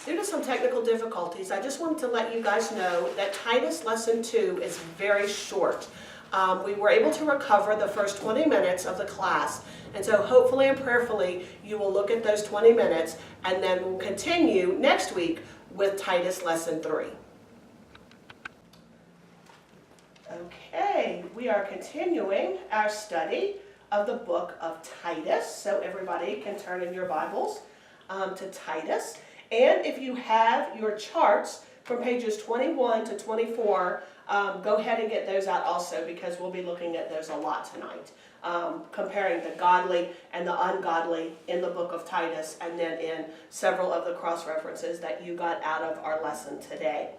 Due to some technical difficulties, I just wanted to let you guys know that Titus Lesson 2 is very short. We were able to recover the first 20 minutes of the class, and so hopefully and prayerfully you will look at those 20 minutes, and then we'll continue next week with Titus Lesson 3. Okay, we are continuing our study of the book of Titus, so everybody can turn in your Bibles to Titus. And if you have your charts from pages 21 to 24, go ahead and get those out also, because we'll be looking at those a lot tonight, comparing the godly and the ungodly in the book of Titus, and then in several of the cross-references that you got out of our lesson today.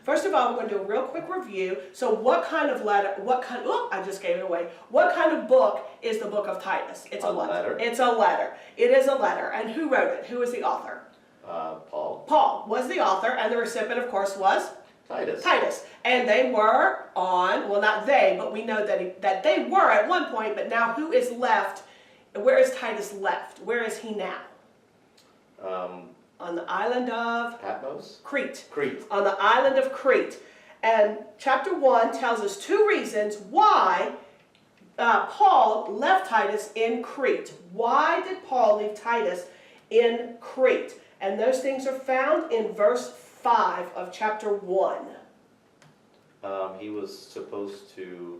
First of all, we're going to do a real quick review. So what kind of letter, I just gave it away. What kind of book is the book of Titus? It's a letter. It's a letter. It is a letter. And who wrote it? Who is the author? Paul. Paul was the author, and the recipient, of course, was? Titus. Titus. And they were on, well, not they, but we know that they were at one point, but now who is left? Where is Titus left? Where is he now? On the island of? Patmos? Crete. Crete. On the island of Crete. And chapter 1 tells us two reasons why Paul left Titus in Crete. Why did Paul leave Titus in Crete? And those things are found in verse 5 of chapter 1. He was supposed to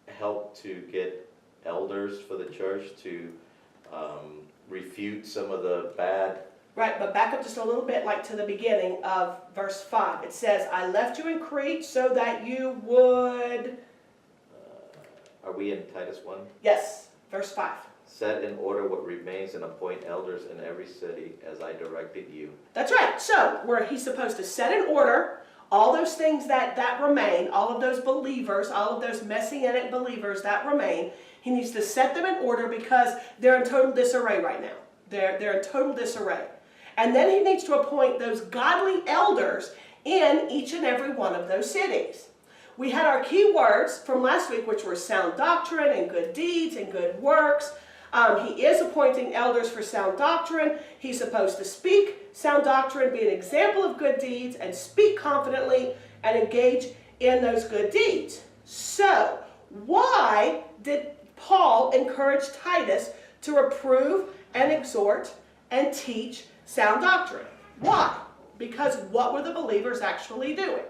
help to get elders for the church to refute some of the bad. Right, but back up just a little bit, like to the beginning of verse 5. It says, I left you in Crete so that you would... Are we in Titus 1? Yes, verse 5. Set in order what remains and appoint elders in every city as I directed you. That's right. So, where he's supposed to set in order all those things that remain, all of those believers, all of those messianic believers that remain, he needs to set them in order because they're in total disarray right now. They're in total disarray. And then he needs to appoint those godly elders in each and every one of those cities. We had our key words from last week, which were sound doctrine and good deeds and good works. He is appointing elders for sound doctrine. He's supposed to speak sound doctrine, be an example of good deeds, and speak confidently and engage in those good deeds. So, why did Paul encourage Titus to reprove and exhort and teach sound doctrine? Why? Because what were the believers actually doing?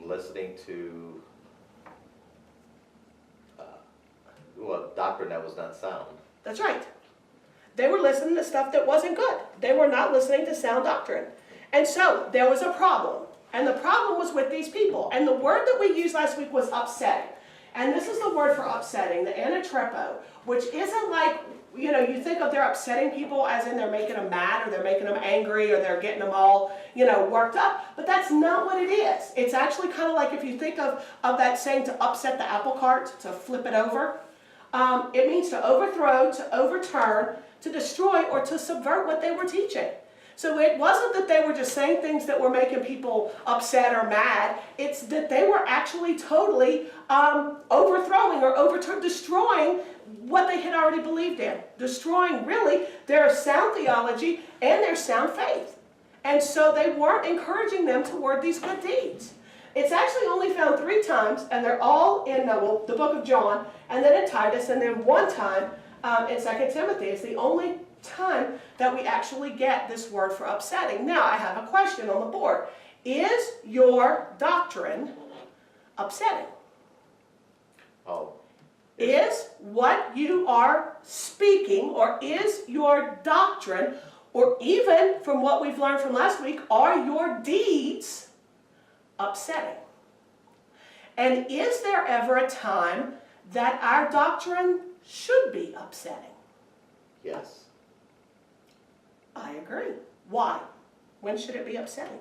Listening to doctrine that was not sound. That's right. They were listening to stuff that wasn't good. They were not listening to sound doctrine. And so there was a problem. And the problem was with these people. And the word that we used last week was upsetting. And this is the word for upsetting, the anatrepo, which isn't like, you think of they're upsetting people as in they're making them mad or they're making them angry or they're getting them all, worked up. But that's not what it is. It's actually kind of like if you think of that saying to upset the apple cart, to flip it over. It means to overthrow, to overturn, to destroy, or to subvert what they were teaching. So it wasn't that they were just saying things that were making people upset or mad. It's that they were actually totally overthrowing or destroying what they had already believed in. Destroying, really, their sound theology and their sound faith. And so they weren't encouraging them toward these good deeds. It's actually only found 3 times, and they're all in the book of John, and then in Titus, and then one time in 2 Timothy. It's the only time that we actually get this word for upsetting. Now, I have a question on the board. Is your doctrine upsetting? Oh. Is what you are speaking, or is your doctrine, or even from what we've learned from last week, are your deeds upsetting? And is there ever a time that our doctrine should be upsetting? Yes. I agree. Why? When should it be upsetting?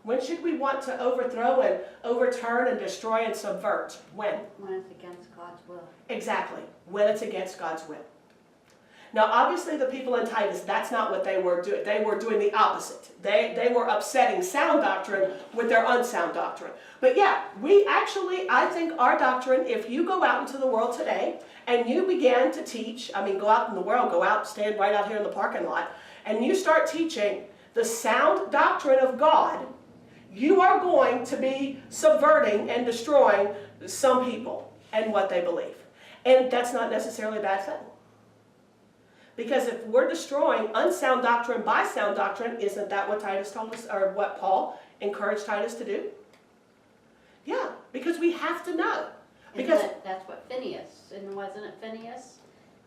When should we want to overthrow and overturn and destroy and subvert? When? When it's against God's will. Exactly. When it's against God's will. Now, obviously, the people in Titus, that's not what they were doing. They were doing the opposite. They were upsetting sound doctrine with their unsound doctrine. But yeah, I think our doctrine, if you go out into the world today and you began to teach, go out in the world, go out, stand right out here in the parking lot, and you start teaching the sound doctrine of God, you are going to be subverting and destroying some people and what they believe. And that's not necessarily a bad thing. Because if we're destroying unsound doctrine by sound doctrine, isn't that what Titus told us, or what Paul encouraged Titus to do? Yeah, because we have to know. Because that's what Phineas, and wasn't it Phineas?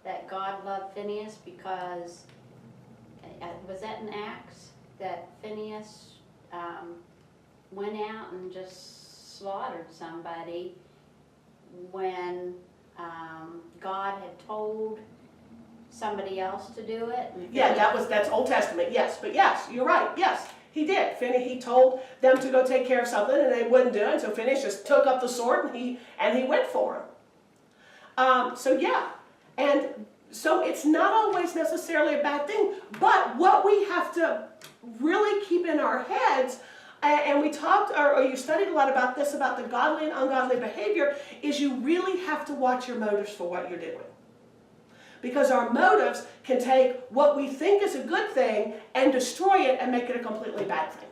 That God loved Phineas because, was that in Acts? That Phineas went out and just slaughtered somebody when God had told somebody else to do it? Yeah, that's Old Testament, yes. But yes, you're right, yes. He did. He told them to go take care of something, and they wouldn't do it. So Phineas just took up the sword and he went for him. So yeah, and so it's not always necessarily a bad thing. But what we have to really keep in our heads, and we talked, or you studied a lot about this, about the godly and ungodly behavior, is you really have to watch your motives for what you're doing. Because our motives can take what we think is a good thing and destroy it and make it a completely bad thing.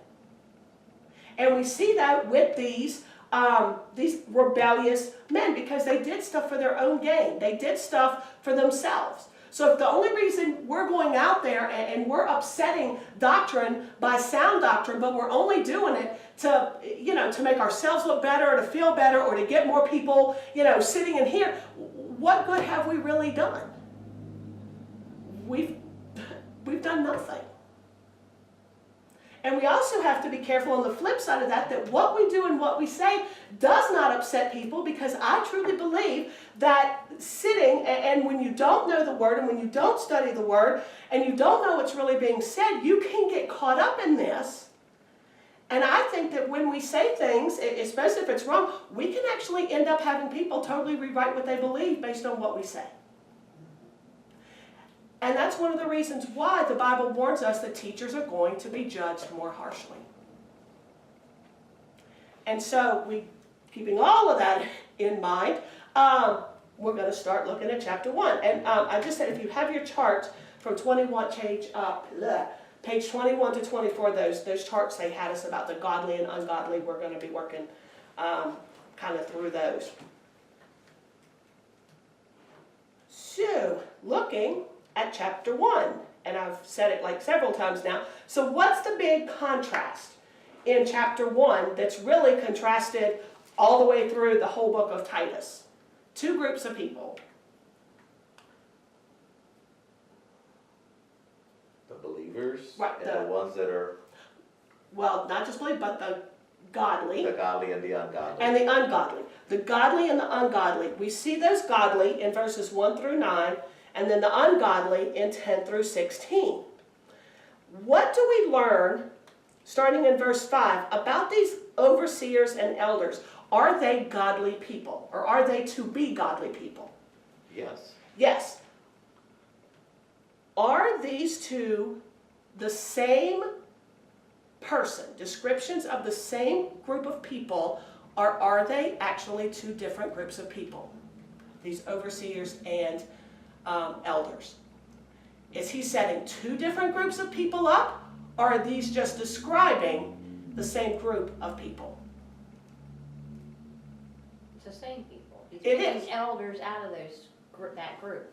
And we see that with these rebellious men, because they did stuff for their own gain. They did stuff for themselves. So if the only reason we're going out there and we're upsetting doctrine by sound doctrine, but we're only doing it to make ourselves look better, or to feel better, or to get more people, sitting in here, what good have we really done? We've done nothing. And we also have to be careful on the flip side of that what we do and what we say does not upset people, because I truly believe that sitting, and when you don't know the Word, and when you don't study the Word, and you don't know what's really being said, you can get caught up in this. And I think that when we say things, especially if it's wrong, we can actually end up having people totally rewrite what they believe based on what we say. And that's one of the reasons why the Bible warns us that teachers are going to be judged more harshly. And so, keeping all of that in mind, we're going to start looking at chapter 1. And I just said, if you have your charts from 21, page 21 to 24, those charts they had us about the godly and ungodly, we're going to be working kind of through those. So, looking at chapter 1, and I've said it like several times now. So what's the big contrast in chapter 1 that's really contrasted all the way through the whole book of Titus? Two groups of people. The believers, right, and the ones that are... Well, not just believe, but the godly. The godly and the ungodly. And the ungodly. The godly and the ungodly. We see those godly in verses 1 through 9, and then the ungodly in 10 through 16. What do we learn, starting in verse 5, about these overseers and elders? Are they godly people, or are they to be godly people? Yes. Yes. Are these two the same person, descriptions of the same group of people, or are they actually two different groups of people? These overseers and elders. Is he setting two different groups of people up, or are these just describing the same group of people? It's the same people. He's It taking is. elders out of that group.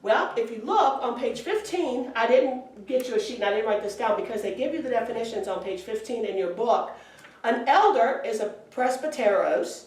Well, if you look on page 15, I didn't get you a sheet and I didn't write this down because they give you the definitions on page 15 in your book. An elder is a presbyteros.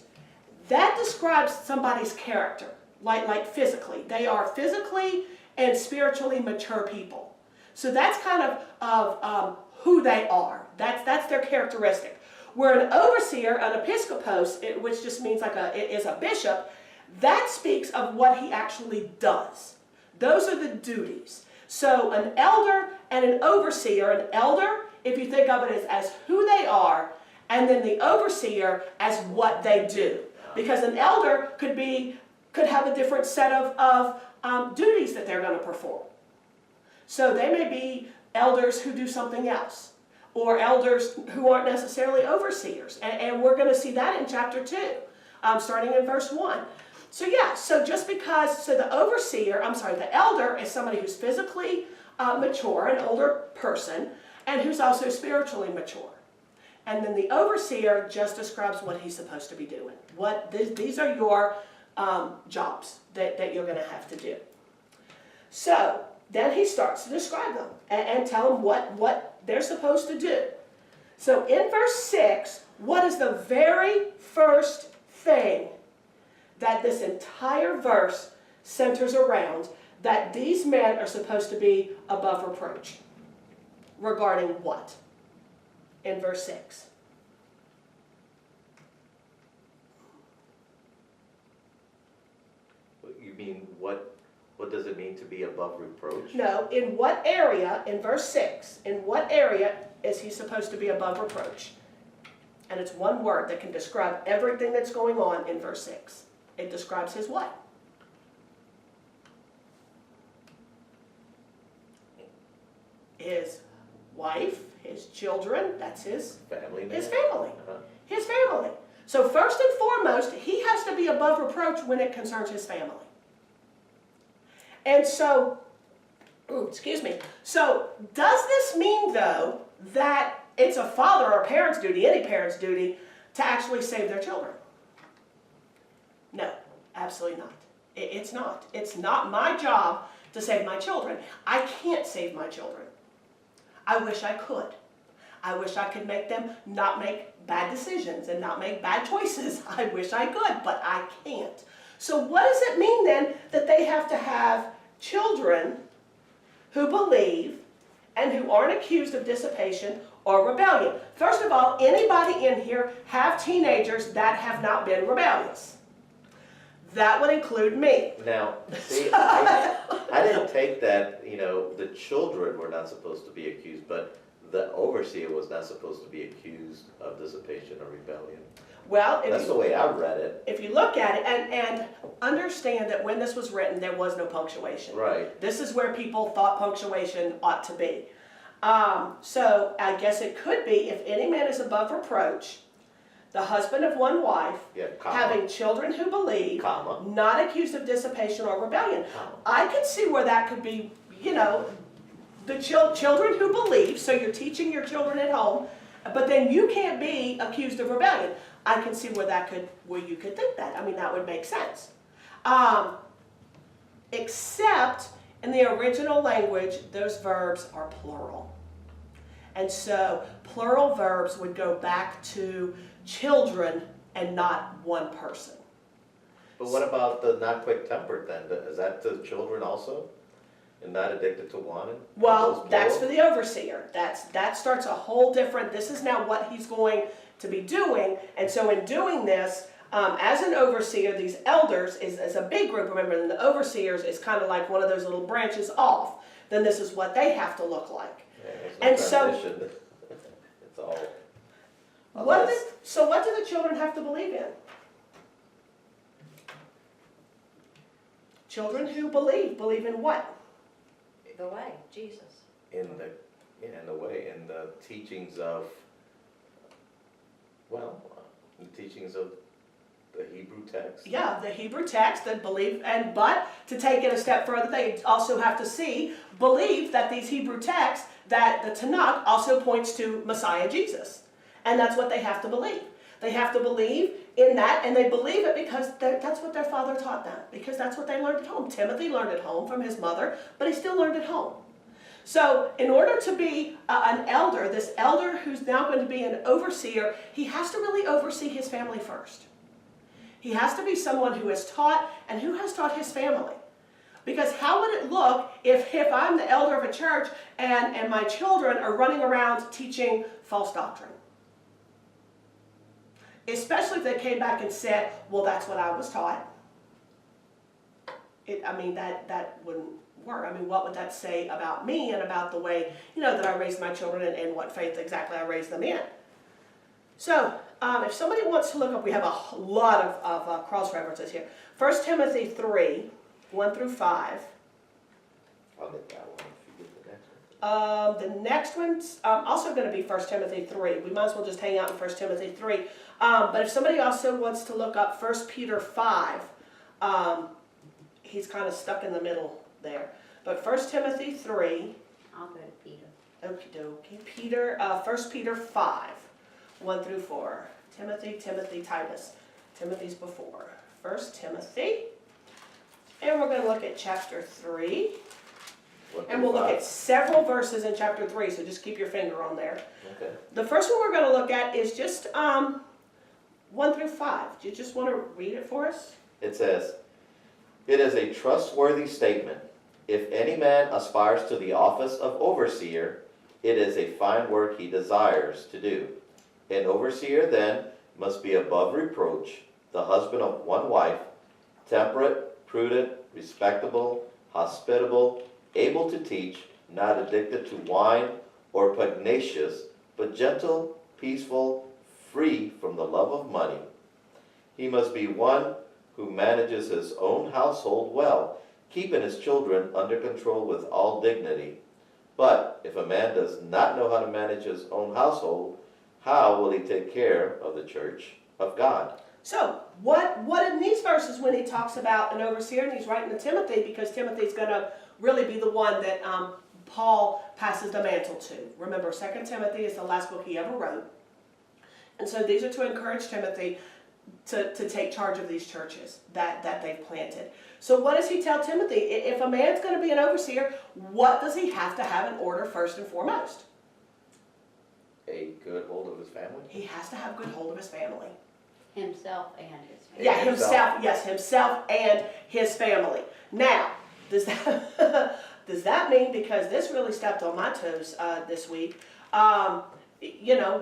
That describes somebody's character. Like physically. They are physically and spiritually mature people. So that's kind of who they are. That's their characteristic. Where an overseer, an episkopos, which just means is a bishop, that speaks of what he actually does. Those are the duties. So an elder and an overseer, an elder, if you think of it as who they are, and then the overseer as what they do. Because an elder could have a different set of duties that they're going to perform. So they may be elders who do something else, or elders who aren't necessarily overseers. And we're going to see that in chapter 2, starting in verse 1. So yeah, so just because, so the elder is somebody who's physically mature, an older person, and who's also spiritually mature. And then the overseer just describes what he's supposed to be doing. These are your jobs that you're going to have to do. So then he starts to describe them and tell them what they're supposed to do. So in verse 6, what is the very first thing that this entire verse centers around, that these men are supposed to be above reproach? Regarding what? In verse 6. You mean, what does it mean to be above reproach? No, in what area, in verse 6, in what area is he supposed to be above reproach? And it's one word that can describe everything that's going on in verse 6. It describes his what? His wife, his children, that's his Family man? his family. Uh-huh. His family. So first and foremost, he has to be above reproach when it concerns his family. And so, excuse me, so does this mean, though, that it's a father or a parent's duty, any parent's duty, to actually save their children? No, absolutely not. It's not. It's not my job to save my children. I can't save my children. I wish I could. I wish I could make them not make bad decisions and not make bad choices. I wish I could, but I can't. So what does it mean then that they have to have children who believe and who aren't accused of dissipation or rebellion? First of all, anybody in here have teenagers that have not been rebellious? That would include me. Now, see, I didn't take that, the children were not supposed to be accused, but the overseer was not supposed to be accused of dissipation or rebellion. Well, That's the way I read it. if you look at it, and understand that when this was written, there was no punctuation. Right. This is where people thought punctuation ought to be. So I guess it could be, if any man is above reproach, the husband of one wife, Yeah, comma. having children who believe, Comma. not accused of dissipation or rebellion. Comma. I could see where that could be, the children who believe, so you're teaching your children at home, but then you can't be accused of rebellion. I can see where you could think that. I mean, that would make sense. Except in the original language, those verbs are plural. And so plural verbs would go back to children and not one person. But what about the not quick-tempered then? Is that the children also? And not addicted to wine? Well, that's for the overseer. That starts a whole different, this is now what he's going to be doing. And so in doing this, as an overseer, these elders is a big group, remember, and the overseers is kind of like one of those little branches off. Then this is what they have to look like. Yeah, And it's so- no transition. It's all. So what do the children have to believe in? Children who believe in what? The way, Jesus. In the way, in the teachings of, the teachings of the Hebrew text. Yeah, the Hebrew text that believe, but to take it a step further, they also have to believe that these Hebrew texts, that the Tanakh also points to Messiah Jesus. And that's what they have to believe. They have to believe in that, and they believe it because that's what their father taught them, because that's what they learned at home. Timothy learned at home from his mother, but he still learned at home. So in order to be an elder, this elder who's now going to be an overseer, he has to really oversee his family first. He has to be someone who has taught and who has taught his family. Because how would it look if I'm the elder of a church and my children are running around teaching false doctrine? Especially if they came back and said, well, that's what I was taught. That wouldn't work. I mean, what would that say about me and about the way, that I raised my children and what faith exactly I raised them in? So, if somebody wants to look up, we have a lot of cross references here. 1 Timothy 3, 1 through 5. I'll get that one if you get the next one. The next one's also going to be 1 Timothy 3. We might as well just hang out in 1 Timothy 3. But if somebody also wants to look up 1 Peter 5, he's kind of stuck in the middle there. But 1 Timothy 3, I'll go to Peter. okie dokie, 1 Peter 5, 1 through 4. Timothy, Titus. Timothy's before. 1 Timothy. And we're going to look at chapter 3. And we'll look at several verses in chapter 3, so just keep your finger on there. Okay. The first one we're going to look at is just 1 through 5. Do you just want to read it for us? It says, "It is a trustworthy statement. If any man aspires to the office of overseer, it is a fine work he desires to do. An overseer then must be above reproach, the husband of one wife, temperate, prudent, respectable, hospitable, able to teach, not addicted to wine or pugnacious, but gentle, peaceful, free from the love of money. He must be one who manages his own household well, keeping his children under control with all dignity. But if a man does not know how to manage his own household, how will he take care of the church of God?" So, what in these verses when he talks about an overseer, and he's writing to Timothy because Timothy's going to really be the one that Paul passes the mantle to. Remember, 2 Timothy is the last book he ever wrote. And so these are to encourage Timothy to take charge of these churches that they've planted. So what does he tell Timothy? If a man's going to be an overseer, what does he have to have in order first and foremost? A good hold of his family? He has to have good hold of his family. Himself and his family. Yeah, himself and his family. Now, does that mean, because this really stepped on my toes this week,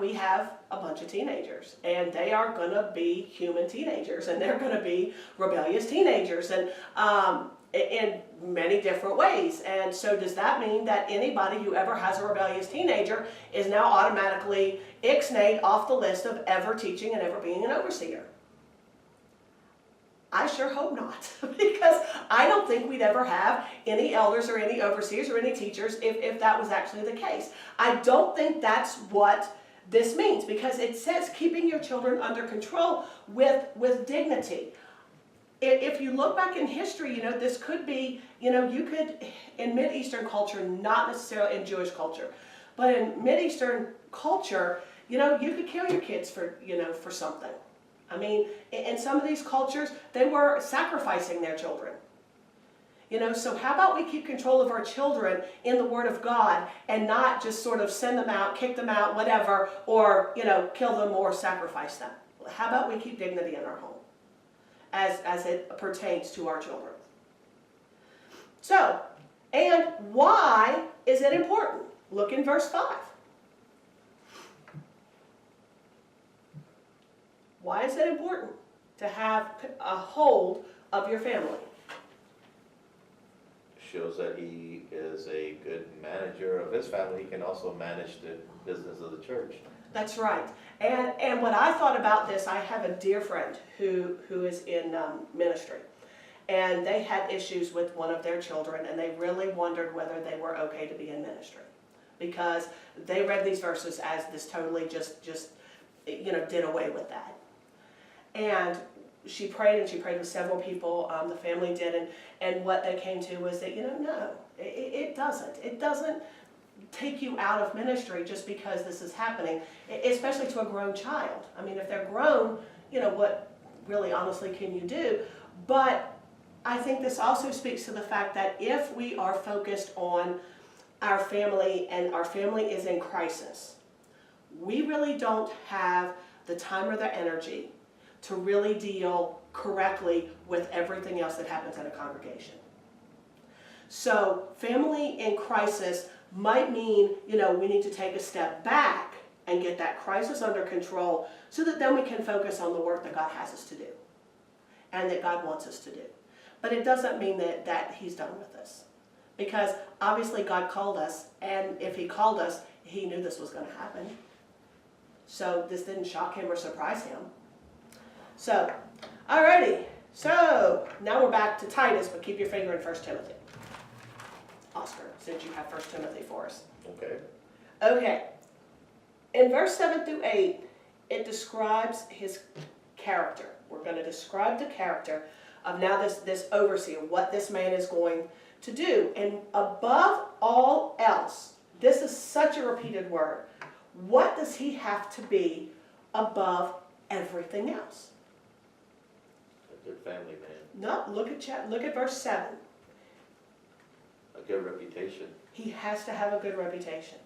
we have a bunch of teenagers, and they are going to be human teenagers, and they're going to be rebellious teenagers, and in many different ways. And so does that mean that anybody who ever has a rebellious teenager is now automatically ixnayed off the list of ever teaching and ever being an overseer? I sure hope not, because I don't think we'd ever have any elders or any overseers or any teachers if that was actually the case. I don't think that's what this means, because it says keeping your children under control with dignity. If you look back in history, this could be, you could, in Mideastern culture, not necessarily in Jewish culture, but in Mideastern culture, you could kill your kids for something. I mean, in some of these cultures, they were sacrificing their children. So how about we keep control of our children in the Word of God and not just sort of send them out, kick them out, whatever, or, kill them or sacrifice them? How about we keep dignity in our home as it pertains to our children? So, and why is it important? Look in verse 5. Why is it important to have a hold of your family? Shows that he is a good manager of his family. He can also manage the business of the church. That's right. And when I thought about this, I have a dear friend who is in ministry. And they had issues with one of their children, and they really wondered whether they were okay to be in ministry. Because they read these verses as this totally just did away with that. And she prayed with several people, the family did, and what they came to was that, no, it doesn't take you out of ministry just because this is happening, especially to a grown child. I mean, if they're grown, what really honestly can you do? But I think this also speaks to the fact that if we are focused on our family and our family is in crisis, we really don't have the time or the energy to really deal correctly with everything else that happens in a congregation. So family in crisis might mean, we need to take a step back and get that crisis under control so that then we can focus on the work that God has us to do and that God wants us to do. But it doesn't mean that He's done with us, because obviously God called us, and if He called us, He knew this was going to happen. So this didn't shock Him or surprise Him. So, alrighty. So now we're back to Titus, but keep your finger in 1 Timothy. Awesome. since you have 1 Timothy for us. Okay. Okay. In verse 7 through 8, it describes his character. We're going to describe the character of now this overseer, what this man is going to do. And above all else, this is such a repeated word. What does he have to be above everything else? A good family man. No, look at verse 7. A good reputation. He has to have a good reputation.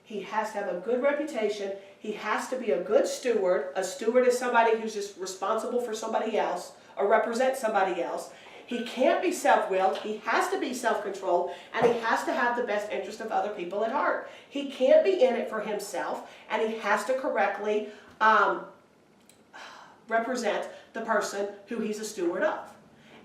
He has to have a good reputation. He has to be a good steward. A steward is somebody who's just responsible for somebody else or represents somebody else. He can't be self-willed. He has to be self-controlled, and he has to have the best interest of other people at heart. He can't be in it for himself, and he has to correctly represent the person who he's a steward of.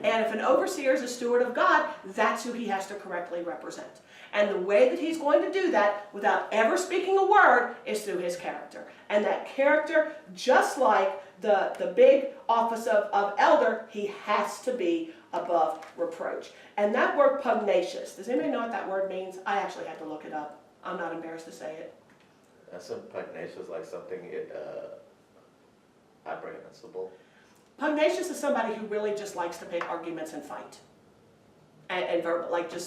And if an overseer is a steward of God, that's who he has to correctly represent. And the way that he's going to do that without ever speaking a word is through his character. And that character, just like the big office of elder, he has to be above reproach. And that word pugnacious, does anybody know what that word means? I actually had to look it up. I'm not embarrassed to say it. That's some pugnacious, like something apprehensible. Pugnacious is somebody who really just likes to pick arguments and fight. And verbal, like just